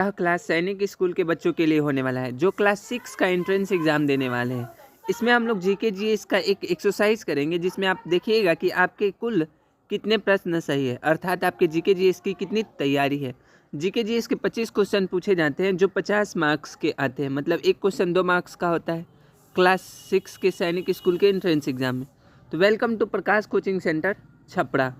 यह क्लास सैनिक स्कूल के बच्चों के लिए होने वाला है जो क्लास 6 का एंट्रेंस एग्जाम देने वाले हैं। इसमें हम लोग जीके जीएस का एक एक्सरसाइज करेंगे जिसमें आप देखिएगा कि आपके कुल कितने प्रश्न सही है, अर्थात आपके जीके जीएस की कितनी तैयारी है। जीके जीएस के 25 क्वेश्चन पूछे जाते हैं जो 50 मार्क्स के आते हैं, मतलब एक क्वेश्चन 2 मार्क्स का होता है क्लास 6 के सैनिक स्कूल के एंट्रेंस एग्जाम में। तो welcome to Prakash coaching centre Chhapra.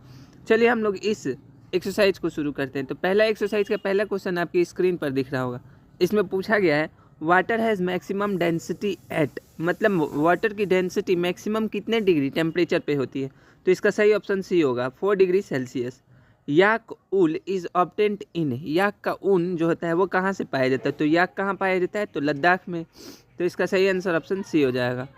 चलिए हम लोग इस एक्सरसाइज को शुरू करते हैं। तो पहला एक्सरसाइज का पहला क्वेश्चन आपकी स्क्रीन पर दिख रहा होगा। इसमें पूछा गया है water has maximum density at, मतलब वाटर की डेंसिटी मैक्सिमम कितने डिग्री टेम्परेचर पे होती है। तो इसका सही ऑप्शन सी होगा 4 degree Celsius. Yak wool is obtained in, yak का ऊन जो होता है वो कहाँ से पाया जाता है। तो याक कहाँ पाया जाता है, तो लद्दाख में। तो इसका सही आंसर ऑप्शन सी हो जाएगा।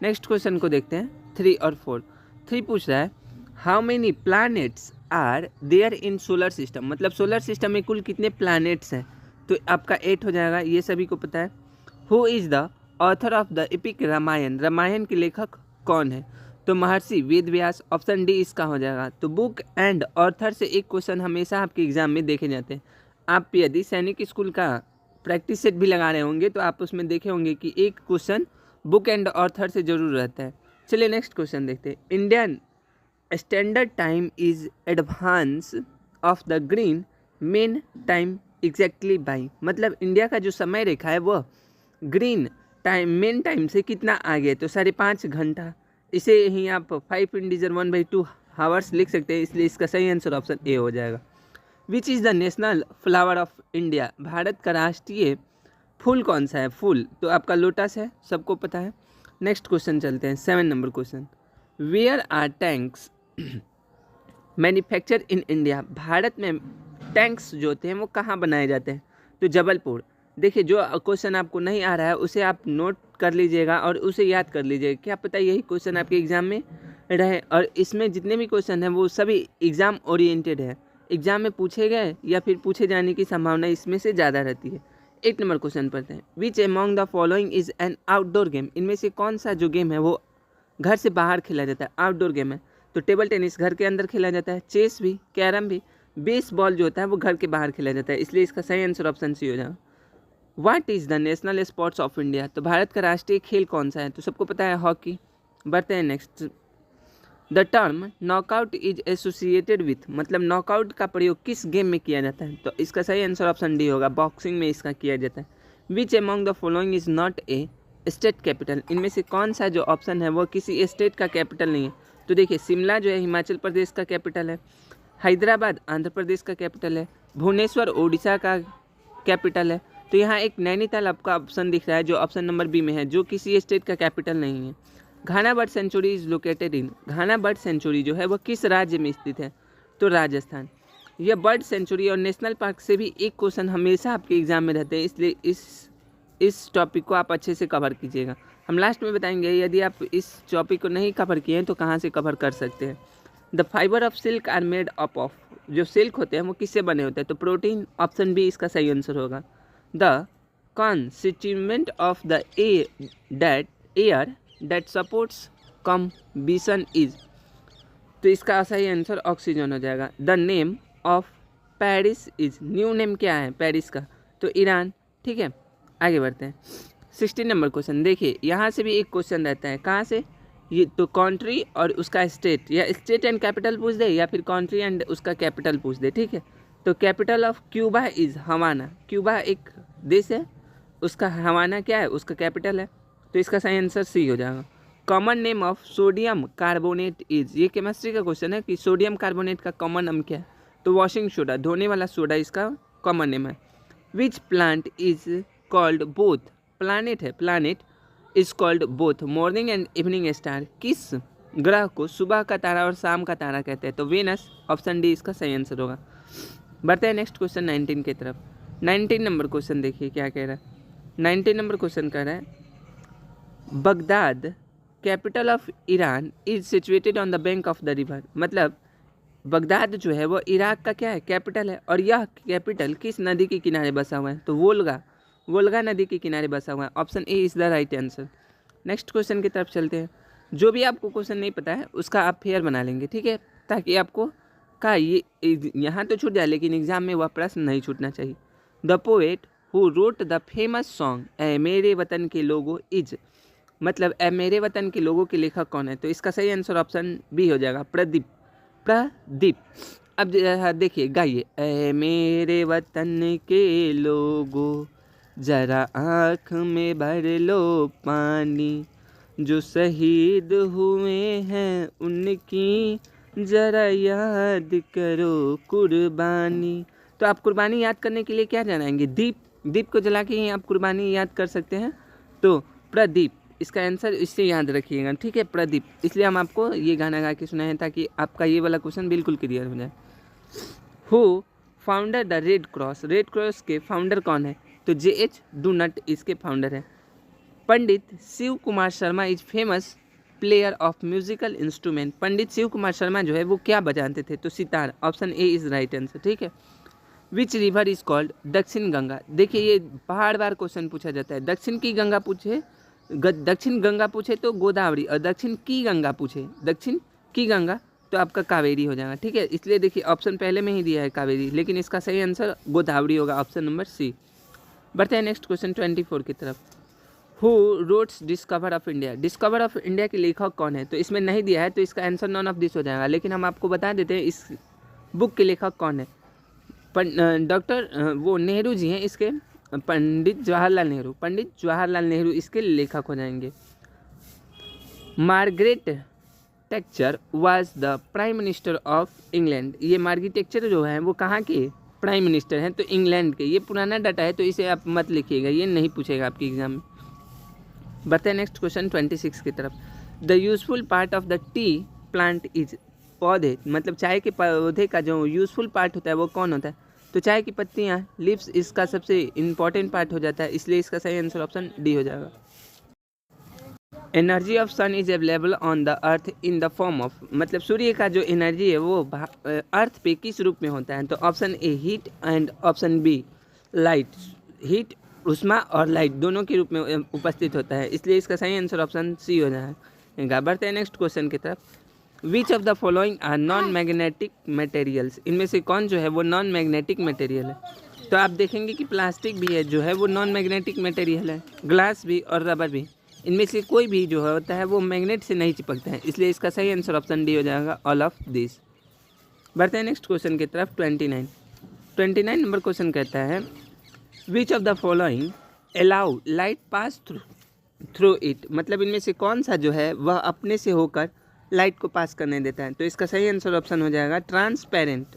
नेक्स्ट क्वेश्चन को देखते हैं 3 और 4। 3 पूछ रहा है how many planets are there in solar system, मतलब सोलर सिस्टम में कुल कितने प्लैनेट्स हैं। तो आपका 8 हो जाएगा, ये सभी को पता है। Who is the author of the epic Ramayana, Ramayana के लेखक कौन है। तो महर्षि वेद व्यास। ऑप्शन डी इसका हो जाएगा। तो बुक एंड ऑथर से एक क्वेश्चन हमेशा आपके एग्जाम में देखे जाते हैं। आप यदि सैनिक स्कूल का प्रैक्टिस सेट भी लगा रहे होंगे तो आप उसमें देखे होंगे कि एक क्वेश्चन बुक एंड ऑथर से जरूर रहता है। चलिए नेक्स्ट क्वेश्चन देखते हैं। Indian standard time is advance of the green main time exactly by, मतलब इंडिया का जो समय रेखा है वह ग्रीन टाइम मेन टाइम से कितना आगे है। तो 5.5 घंटा। इसे ही आप 5 इंटीजर 1/2 हावर्स लिख सकते हैं, इसलिए इसका सही आंसर ऑप्शन ए हो जाएगा। Which is the national flower of India, Bharat का राष्ट्रीय फूल कौन सा है। फूल तो आपका लोटस है, सबको पता है। नेक्स्ट क्वेश्चन चलते हैं 7 number question. Where are tanks manufacture in India, Bharat में टैंक्स जो होते हैं वो कहाँ बनाए जाते हैं। तो जबलपुर। देखिए जो क्वेश्चन आपको नहीं आ रहा है उसे आप नोट कर लीजिएगा और उसे याद कर लीजिएगा, क्या पता यही क्वेश्चन आपके एग्जाम में रहे। और इसमें जितने भी क्वेश्चन हैं वो सभी एग्ज़ाम ओरिएंटेड है, एग्जाम में पूछे गए या फिर पूछे जाने की संभावना इसमें से ज़्यादा रहती है। 8 नंबर क्वेश्चन पढ़ते हैं। Which among the following is an outdoor game, इनमें से कौन सा जो गेम है वो घर से बाहर खेला जाता है, आउटडोर गेम है। तो टेबल टेनिस घर के अंदर खेला जाता है, चेस भी, कैरम भी। बेसबॉल जो होता है वो घर के बाहर खेला जाता है, इसलिए इसका सही आंसर ऑप्शन सी हो जाएगा। What is the national sports of India, तो भारत का राष्ट्रीय खेल कौन सा है। तो सबको पता है हॉकी। बढ़ते हैं next. The term knockout is associated with, मतलब नॉकआउट का प्रयोग किस गेम में किया जाता है। तो इसका सही आंसर ऑप्शन डी होगा, बॉक्सिंग में इसका किया जाता है। Which among the following is not a state capital, इनमें से कौन सा जो ऑप्शन है वो किसी स्टेट का कैपिटल नहीं है। तो देखिए शिमला जो है हिमाचल प्रदेश का कैपिटल है, हैदराबाद आंध्र प्रदेश का कैपिटल है, भुवनेश्वर उड़ीसा का कैपिटल है। तो यहाँ एक नैनीताल आपका ऑप्शन दिख रहा है जो ऑप्शन नंबर बी में है, जो किसी स्टेट का कैपिटल नहीं है। Ghana bird sanctuary is located in, Ghana bird sanctuary जो है वो किस राज्य में स्थित है। तो राजस्थान। यह बर्ड सेंचुरी और नेशनल पार्क से भी एक क्वेश्चन हमेशा आपके एग्जाम में रहते हैं, इसलिए इस टॉपिक को आप अच्छे से कवर कीजिएगा। हम लास्ट में बताएंगे यदि आप इस टॉपिक को नहीं कवर किए हैं तो कहाँ से कवर कर सकते हैं। The fibre of silk are made up of, जो सिल्क होते हैं वो किससे बने होते हैं। तो प्रोटीन। ऑप्शन बी इसका सही आंसर होगा। The constituent of the air that supports कम्बिशन is, तो इसका सही आंसर ऑक्सीजन हो जाएगा। The name of Paris is, new name क्या है पेरिस का, तो ईरान। ठीक है आगे बढ़ते हैं। 16 नंबर क्वेश्चन देखिए, यहाँ से भी एक क्वेश्चन रहता है, कहाँ से, ये तो कंट्री और उसका स्टेट, या स्टेट एंड कैपिटल पूछ दे या फिर कंट्री एंड उसका कैपिटल पूछ दे। ठीक है तो capital of Cuba is Havana, Cuba एक देश है, उसका हवाना क्या है, उसका कैपिटल है। तो इसका सही आंसर सी हो जाएगा। Common name of sodium carbonate is, ये केमिस्ट्री का क्वेश्चन है कि सोडियम कार्बोनेट का कॉमन नाम क्या है। तो वॉशिंग सोडा, धोने वाला सोडा इसका कॉमन नेम है। Which plant is called both, planet है, planet is called both morning and evening star, किस ग्रह को सुबह का तारा और शाम का तारा कहते हैं। तो वेनस। ऑप्शन डी इसका सही आंसर होगा। बढ़ते हैं नेक्स्ट क्वेश्चन 19 की तरफ। 19 नंबर क्वेश्चन देखिए क्या कह रहा है। 19 नंबर क्वेश्चन कह रहा है Baghdad capital of Iran is situated on the bank of the river, मतलब बगदाद जो है वो इराक का क्या है, कैपिटल है, और यह कैपिटल किस नदी के किनारे बसा हुआ है। तो वोल्गा नदी के किनारे बसा हुआ है। Option A is the right answer. Next question की तरफ चलते हैं। जो भी आपको क्वेश्चन नहीं पता है उसका आप फेयर बना लेंगे, ठीक है, ताकि आपको का ये यहाँ तो छूट जाए लेकिन एग्जाम में वह प्रश्न नहीं छूटना चाहिए। The poet who wrote the famous song ए मेरे वतन के लोगों इज, मतलब ए मेरे वतन के लोगों के लेखक कौन है? तो इसका सही आंसर ऑप्शन बी हो जाएगा, प्रदीप। प्रदीप। अब देखिए, गाइए। ए मेरे वतन के लोगों जरा आँख में भर लो पानी, जो शहीद हुए हैं उनकी जरा याद करो कुर्बानी। तो आप कुर्बानी याद करने के लिए क्या जानेंगे? दीप। दीप को जला के ही आप कुर्बानी याद कर सकते हैं। तो प्रदीप इसका आंसर, इससे याद रखिएगा, ठीक है, प्रदीप। इसलिए हम आपको ये गाना गा के सुनाए हैं ताकि आपका ये वाला क्वेश्चन बिल्कुल क्लियर हो जाए। Who founder the Red Cross, Red Cross के फाउंडर कौन है? तो JH डूनट इसके फाउंडर है। Pandit Shiv Kumar Sharma is famous player of musical instrument, Pandit Shiv Kumar Sharma जो है वो क्या बजाते थे? तो sitar. Option A is right answer, ठीक है। विच रिवर इज कॉल्ड दक्षिण गंगा, देखिए ये बार बार क्वेश्चन पूछा जाता है। दक्षिण की गंगा पूछे, दक्षिण गंगा पूछे तो गोदावरी, और दक्षिण की गंगा पूछे, दक्षिण की गंगा तो आपका कावेरी हो जाएगा, ठीक है। इसलिए देखिए ऑप्शन पहले में ही दिया है कावेरी, लेकिन इसका सही आंसर गोदावरी होगा, ऑप्शन नंबर सी। बढ़ते हैं नेक्स्ट क्वेश्चन 24 की तरफ। Who wrote discover of India, discover of India के लेखक कौन है? तो इसमें नहीं दिया है, तो इसका आंसर नॉन ऑफ दिस हो जाएगा, लेकिन हम आपको बता देते हैं इस बुक के लेखक कौन है। डॉक्टर वो नेहरू जी हैं इसके, पंडित जवाहरलाल नेहरू, पंडित जवाहरलाल नेहरू इसके लेखक हो जाएंगे। Margaret texture was the prime minister of England, ये मार्गरेट टेक्चर जो है वो कहाँ के प्राइम मिनिस्टर हैं? तो इंग्लैंड के। ये पुराना डाटा है तो इसे आप मत लिखिएगा, ये नहीं पूछेगा आपके एग्जाम में। बढ़ते हैं नेक्स्ट क्वेश्चन 26 की तरफ। The useful part of the T plant is, पौधे मतलब चाय के पौधे का जो यूजफुल पार्ट होता है वो कौन होता है? तो चाय की पत्तियाँ, लिव्स इसका सबसे इम्पॉर्टेंट पार्ट हो जाता है, इसलिए इसका सही आंसर ऑप्शन डी हो जाएगा। Energy of sun is available on the earth in the form of, मतलब सूर्य का जो एनर्जी है वो अर्थ पे किस रूप में होता है? तो option A heat and option B light, heat उष्मा और लाइट दोनों के रूप में उपस्थित होता है, इसलिए इसका सही आंसर ऑप्शन सी हो जाएगा। बढ़ते हैं नेक्स्ट क्वेश्चन की तरफ। Which of the following are non magnetic materials, इनमें से कौन जो है वो नॉन मैग्नेटिक मटेरियल है? तो आप देखेंगे कि प्लास्टिक भी है जो है वो नॉन मैग्नेटिक मटेरियल है, ग्लास भी और रबर भी, इनमें से कोई भी जो होता है वो मैग्नेट से नहीं चिपकता है, इसलिए इसका सही आंसर ऑप्शन डी हो जाएगा, ऑल ऑफ दिस। बढ़ते हैं नेक्स्ट क्वेश्चन की तरफ 29 नंबर क्वेश्चन कहता है विच of the following allow light pass through it, मतलब इनमें से कौन सा जो है वह अपने से होकर लाइट को पास करने देता है? तो इसका सही आंसर ऑप्शन हो जाएगा ट्रांसपेरेंट,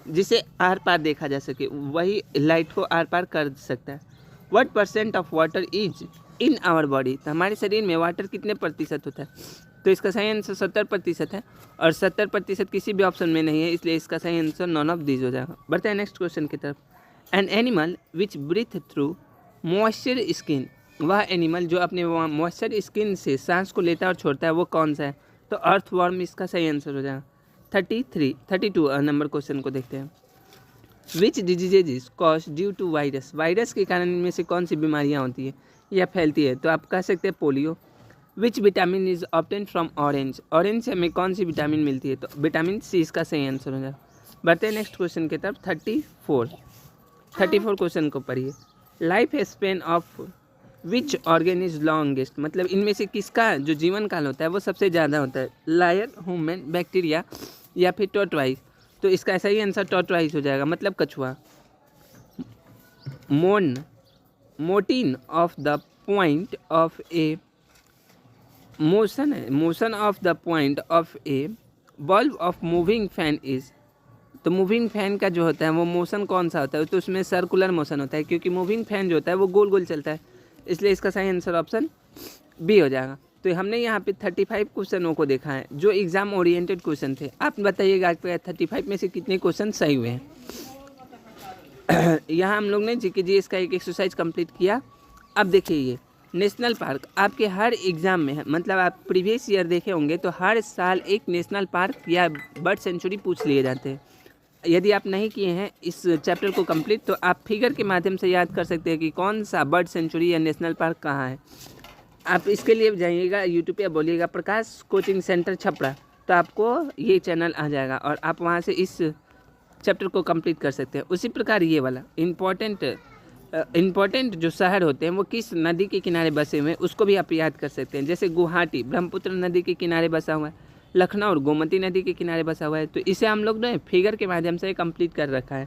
जिसे आर पार देखा जा सके वही लाइट को आर पार कर सकता है। What percent of water is in our body, तो हमारे शरीर में वाटर कितने प्रतिशत होता है? तो इसका सही आंसर 70% है, और 70% किसी भी ऑप्शन में नहीं है, इसलिए इसका सही आंसर नॉन ऑफ दिस हो जाएगा। बढ़ते हैं नेक्स्ट क्वेश्चन की तरफ। An animal which breathe through moisture skin, वह एनिमल जो अपने मॉइस्चर स्किन से सांस को लेता है और छोड़ता है वो कौन सा है? तो अर्थवर्म इसका सही आंसर हो जाएगा। 32 नंबर क्वेश्चन को देखते हैं। Which diseases cause due to virus, virus के कारण इनमें से कौन सी बीमारियां होती है या फैलती है? तो आप कह सकते हैं polio. Which vitamin is obtain from orange, orange से हमें कौन सी विटामिन मिलती है? तो विटामिन सी इसका सही आंसर हो जाएगा। बढ़ते हैं नेक्स्ट क्वेश्चन की तरफ 34 क्वेश्चन को पढ़िए। Life span of which organ is longest, मतलब इनमें से किसका जो जीवन काल होता है वो सबसे ज़्यादा होता है? लायन, ह्यूमन, बैक्टीरिया या फिर टॉर्टवाइस? तो इसका सही आंसर टॉर्टवाइस हो जाएगा, मतलब कछुआ। Mortein of the point of A motion of the point of A bulb of moving fan is, तो मूविंग फैन का जो होता है वो मोशन कौन सा होता है? तो उसमें सर्कुलर मोशन होता है, क्योंकि मूविंग फैन जो होता है वो गोल गोल चलता है, इसलिए इसका सही आंसर ऑप्शन बी हो जाएगा। तो हमने यहाँ पे 35 क्वेश्चनों को देखा है जो एग्जाम ओरिएंटेड क्वेश्चन थे। आप बताइएगा 35 में से कितने क्वेश्चन सही हुए हैं। यहाँ हम लोग ने GK/GS का एक एक्सरसाइज कंप्लीट किया। अब देखिए ये नेशनल पार्क आपके हर एग्ज़ाम में है, मतलब आप प्रीवियस ईयर देखे होंगे तो हर साल एक नेशनल पार्क या बर्ड सेंचुरी पूछ लिए जाते हैं। यदि आप नहीं किए हैं इस चैप्टर को कंप्लीट तो आप फिगर के माध्यम से याद कर सकते हैं कि कौन सा बर्ड सेंचुरी या नेशनल पार्क कहाँ है। आप इसके लिए जाइएगा यूट्यूब पे, बोलिएगा प्रकाश कोचिंग सेंटर छपरा, तो आपको ये चैनल आ जाएगा और आप वहाँ से इस चैप्टर को कंप्लीट कर सकते हैं। उसी प्रकार ये वाला इम्पॉर्टेंट जो शहर होते हैं वो किस नदी के किनारे बसे हुए हैं उसको भी आप याद कर सकते हैं। जैसे गुवाहाटी ब्रह्मपुत्र नदी के किनारे बसा हुआ है, लखनऊ गोमती नदी के किनारे बसा हुआ है। तो इसे हम लोग ने फिगर के माध्यम से कंप्लीट कर रखा है।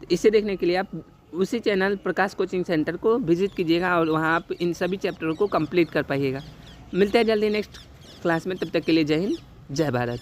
तो इसे देखने के लिए आप उसी चैनल प्रकाश कोचिंग सेंटर को विजिट कीजिएगा और वहाँ आप इन सभी चैप्टरों को कंप्लीट कर पाइएगा। मिलते हैं जल्दी नेक्स्ट क्लास में, तब तक के लिए जय हिंद जय भारत।